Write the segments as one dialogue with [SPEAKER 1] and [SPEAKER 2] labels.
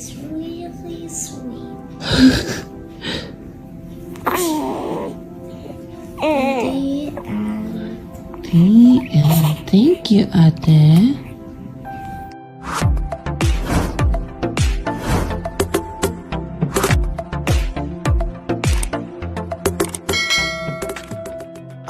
[SPEAKER 1] she's really sweet. The end.
[SPEAKER 2] The end. Thank you, ate.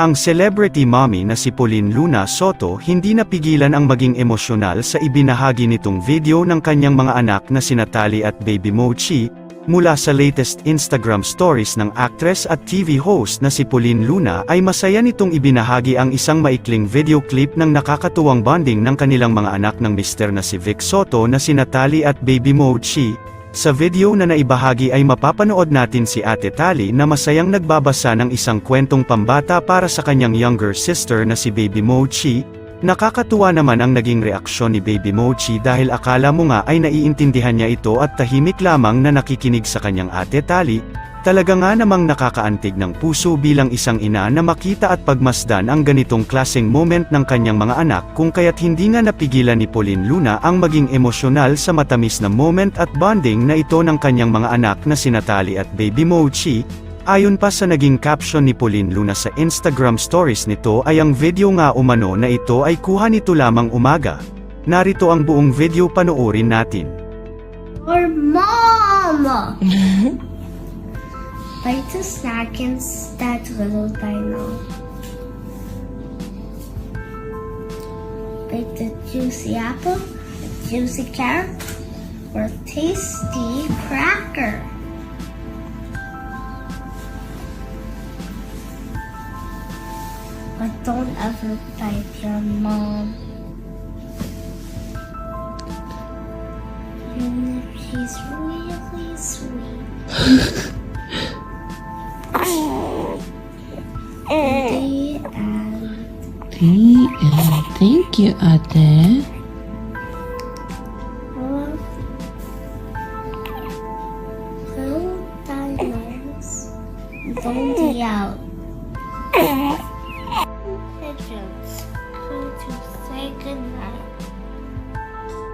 [SPEAKER 3] Ang celebrity mommy na si Pauline Luna Soto hindi napigilan ang maging emosyonal sa ibinahagi nitong video ng kanyang mga anak na sina Tali at Baby Mochi, mula sa latest Instagram stories ng actress at TV host na si Pauline Luna ay masaya nitong ibinahagi ang isang maikling video clip ng nakakatuwang bonding ng kanilang mga anak ng mister na si Vic Soto na sina Tali at Baby Mochi. Sa video na naibahagi ay mapapanood natin si Ate Tali na masayang nagbabasa ng isang kwentong pambata para sa kanyang younger sister na si Baby Mochi. Nakakatuwa naman ang naging reaksyon ni Baby Mochi dahil akala mo nga ay naiintindihan niya ito at tahimik lamang na nakikinig sa kanyang Ate Tali. Talaga nga namang nakakaantig ng puso bilang isang ina na makita at pagmasdan ang ganitong klaseng moment ng kanyang mga anak, kung kaya't hindi nga napigilan ni Pauline Luna ang maging emosyonal sa matamis na moment at bonding na ito ng kanyang mga anak na sina Tali at Baby Mochi. Ayon pa sa naging caption ni Pauline Luna sa Instagram stories nito ay ang video nga umano na ito ay kuha nito lamang umaga. Narito ang buong video, panoorin natin.
[SPEAKER 1] Or mom! Bite the snack instead, little dino. Bite the juicy apple, a juicy carrot, or a tasty cracker. But don't ever bite your mom. Even if she's really sweet. The end.
[SPEAKER 2] The end. Thank you, ate.
[SPEAKER 1] Little dinos don't eat out. Pigeons come to say goodnight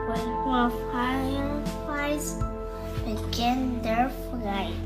[SPEAKER 1] when more fireflies begin their flight.